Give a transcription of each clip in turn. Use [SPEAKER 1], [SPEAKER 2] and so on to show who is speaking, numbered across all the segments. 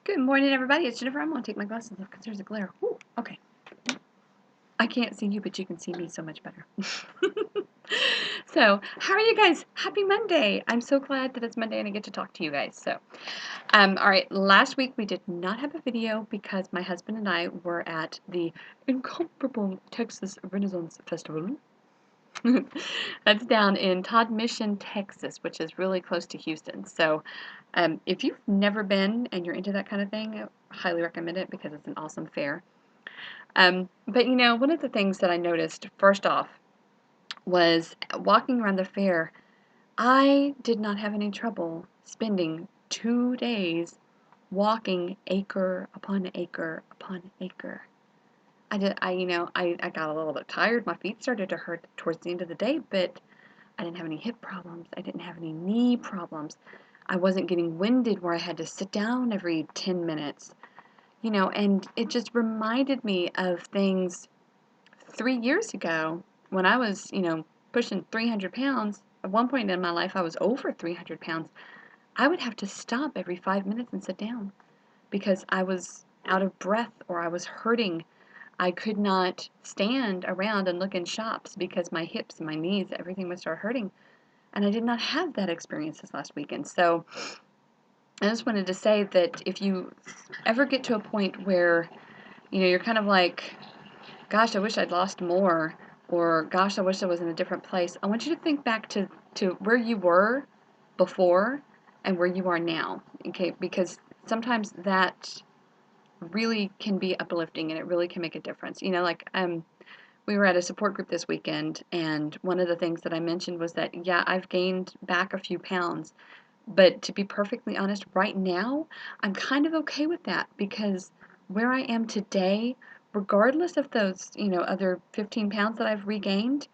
[SPEAKER 1] Good morning, everybody. It's Jennifer. I'm going to take my glasses off because there's a glare. Ooh, okay. I can't see you, but you can see me so much better. So, how are you guys? Happy Monday. I'm so glad that it's Monday and I get to talk to you guys. So, all right. Last week we did not have a video because my husband and I were at the incomparable Texas Renaissance Festival. That's down in Todd Mission, Texas, which is really close to Houston. So, if you've never been and you're into that kind of thing, I highly recommend it because it's an awesome fair. But one of the things that I noticed first off was walking around the fair. I did not have any trouble spending 2 days walking acre upon acre upon acre. I got a little bit tired. My feet started to hurt towards the end of the day, but I didn't have any hip problems. I didn't have any knee problems. I wasn't getting winded where I had to sit down every 10 minutes. And it just reminded me of things 3 years ago when I was, pushing 300 pounds. At one point in my life, I was over 300 pounds. I would have to stop every 5 minutes and sit down because I was out of breath or I was hurting. I could not stand around and look in shops because my hips and my knees, everything would start hurting. And I did not have that experience this last weekend. So I just wanted to say that if you ever get to a point where, you're kind of like, gosh, I wish I'd lost more, or gosh, I wish I was in a different place, I want you to think back to where you were before and where you are now, okay? Because sometimes that really can be uplifting and it really can make a difference. We were at a support group this weekend, and one of the things that I mentioned was that, yeah, I've gained back a few pounds, but to be perfectly honest, right now, I'm kind of okay with that because where I am today, regardless of those, other 15 pounds that I've regained,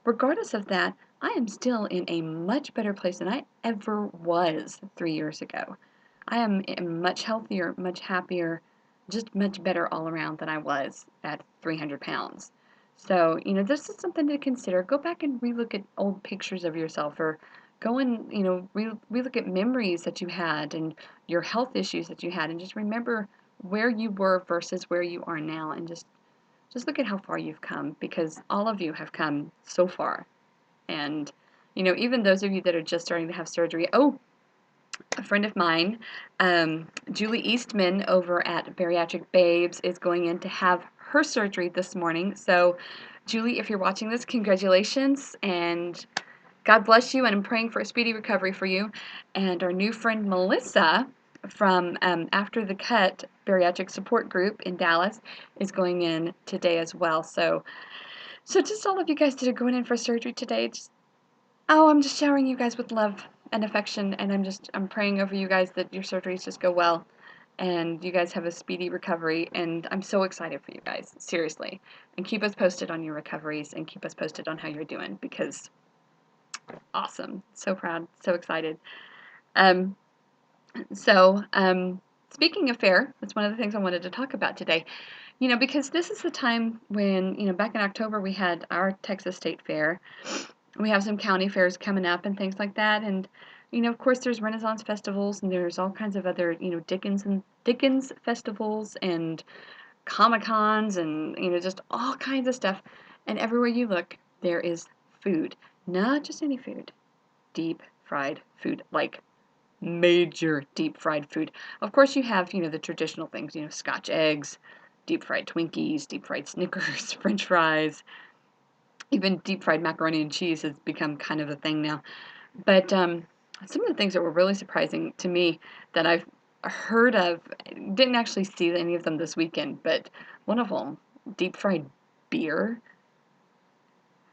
[SPEAKER 1] regardless of that, I am still in a much better place than I ever was 3 years ago. I am much healthier, much happier, just much better all around than I was at 300 pounds. So, this is something to consider. Go back and relook at old pictures of yourself or go and, relook at memories that you had and your health issues that you had and just remember where you were versus where you are now and just look at how far you've come because all of you have come so far. And, even those of you that are just starting to have surgery. Oh, a friend of mine, Julie Eastman over at Bariatric Babes, is going in to have her surgery this morning. So, Julie, if you're watching this, congratulations and God bless you. And I'm praying for a speedy recovery for you. And our new friend Melissa from After the Cut Bariatric Support Group in Dallas is going in today as well. So just all of you guys that are going in for surgery today, I'm just showering you guys with love and affection, and I'm praying over you guys that your surgeries just go well, and you guys have a speedy recovery, and I'm so excited for you guys, seriously. And keep us posted on your recoveries, and keep us posted on how you're doing, because awesome. So proud, so excited. Um, Speaking of Faire, that's one of the things I wanted to talk about today. Because this is the time when, back in October we had our Texas State Fair. We have some county fairs coming up and things like that. And, of course, there's Renaissance festivals and there's all kinds of other, Dickens festivals and Comic-Cons and, just all kinds of stuff. And everywhere you look, there is food. Not just any food. Deep fried food. Like major deep fried food. Of course, you have, the traditional things, Scotch eggs, deep fried Twinkies, deep fried Snickers, French fries, even deep fried macaroni and cheese has become kind of a thing now. But some of the things that were really surprising to me that I've heard of, didn't actually see any of them this weekend, but one of them, deep fried beer.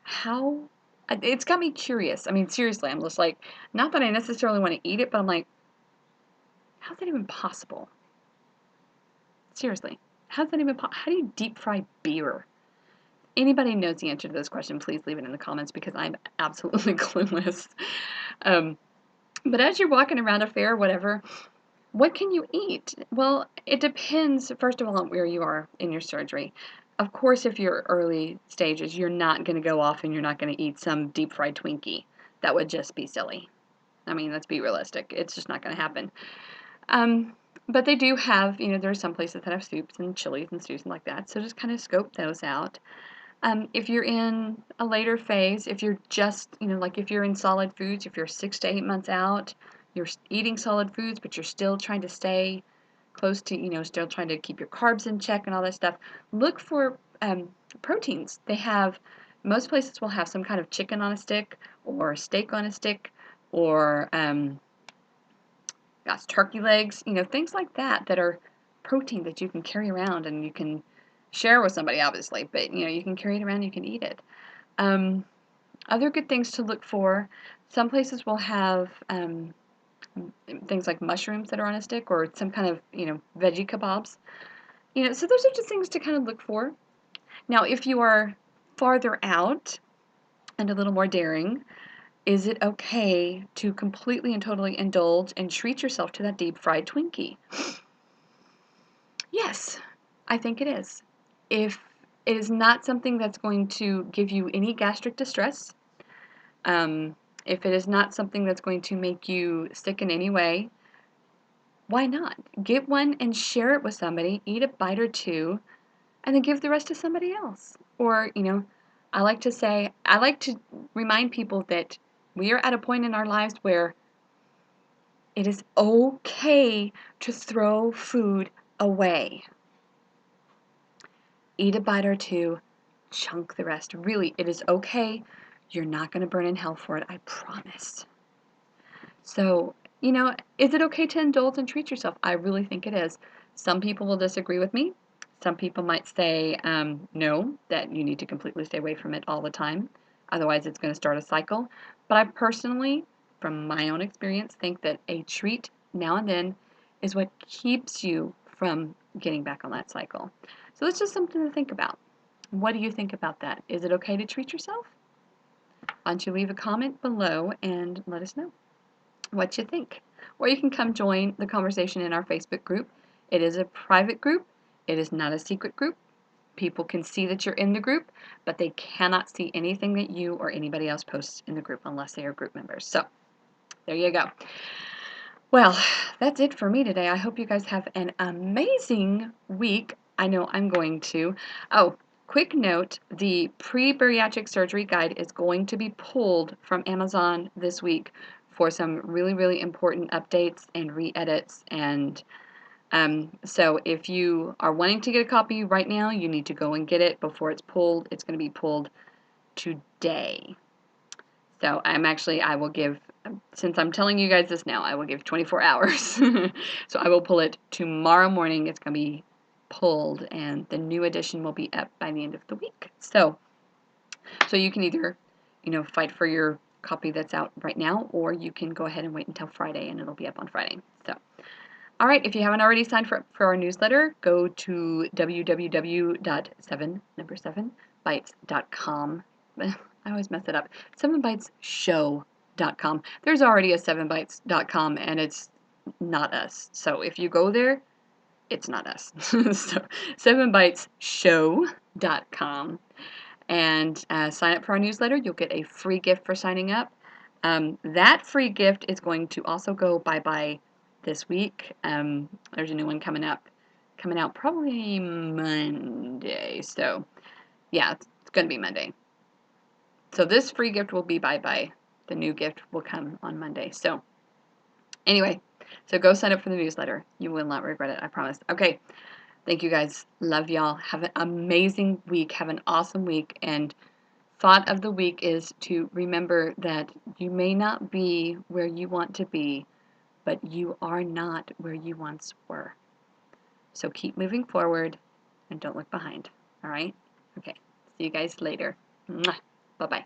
[SPEAKER 1] How? It's got me curious. I mean, seriously, I'm just like, not that I necessarily want to eat it, but I'm like, how's that even possible? Seriously, how's that even how do you deep fry beer? Anybody knows the answer to this question, please leave it in the comments because I'm absolutely clueless. Um, but as you're walking around a fair or whatever, what can you eat? Well, it depends, first of all, on where you are in your surgery. Of course, if you're early stages, you're not going to go off and you're not going to eat some deep fried Twinkie. That would just be silly. I mean, let's be realistic. It's just not going to happen. But they do have, there are some places that have soups and chilies and stews and like that, so just kind of scope those out. If you're in a later phase, if you're just, like if you're in solid foods, if you're 6 to 8 months out, you're eating solid foods, but you're still trying to stay close to, still trying to keep your carbs in check and all that stuff, look for proteins. Most places will have some kind of chicken on a stick or steak on a stick or turkey legs, things like that are protein that you can carry around and you can share with somebody, obviously, but you can carry it around, you can eat it. Other good things to look for, some places will have things like mushrooms that are on a stick or some kind of, veggie kebabs. So those are just things to kind of look for. Now, if you are farther out and a little more daring, is it okay to completely and totally indulge and treat yourself to that deep fried Twinkie? Yes, I think it is. If it is not something that's going to give you any gastric distress, if it is not something that's going to make you sick in any way, why not? Get one and share it with somebody, eat a bite or two, and then give the rest to somebody else. Or, I like to remind people that we are at a point in our lives where it is okay to throw food away. Eat a bite or two, chunk the rest. Really, it is okay. You're not going to burn in hell for it, I promise. So, is it okay to indulge and treat yourself? I really think it is. Some people will disagree with me. Some people might say, no, that you need to completely stay away from it all the time. Otherwise, it's going to start a cycle. But I personally, from my own experience, think that a treat now and then is what keeps you from getting back on that cycle. So that's just something to think about. What do you think about that? Is it okay to treat yourself? Why don't you leave a comment below and let us know what you think. Or you can come join the conversation in our Facebook group. It is a private group. It is not a secret group. People can see that you're in the group, but they cannot see anything that you or anybody else posts in the group unless they are group members. So there you go. Well, that's it for me today. I hope you guys have an amazing week. I know I'm going to. Oh, quick note, the pre-bariatric surgery guide is going to be pulled from Amazon this week for some really, really important updates and re-edits. And so if you are wanting to get a copy right now, you need to go and get it before it's pulled. It's going to be pulled today. So I will give, since I'm telling you guys this now, I will give 24 hours. So I will pull it tomorrow morning. It's going to be pulled, and the new edition will be up by the end of the week. So you can either, fight for your copy that's out right now, or you can go ahead and wait until Friday, and it'll be up on Friday. So, all right, if you haven't already signed for our newsletter, go to www.7bytes.com. I always mess it up. 7bytesshow.com. There's already a 7bytes.com, and it's not us. So if you go there, it's not us. So 7bytesshow.com. And sign up for our newsletter. You'll get a free gift for signing up. That free gift is going to also go bye-bye this week. There's a new one coming out probably Monday. So yeah, it's going to be Monday. So this free gift will be bye-bye. The new gift will come on Monday. So anyway, so go sign up for the newsletter. You will not regret it, I promise. Okay, thank you guys. Love y'all. Have an amazing week. Have an awesome week. And thought of the week is to remember that you may not be where you want to be, but you are not where you once were. So keep moving forward and don't look behind. All right? Okay. See you guys later. Bye-bye.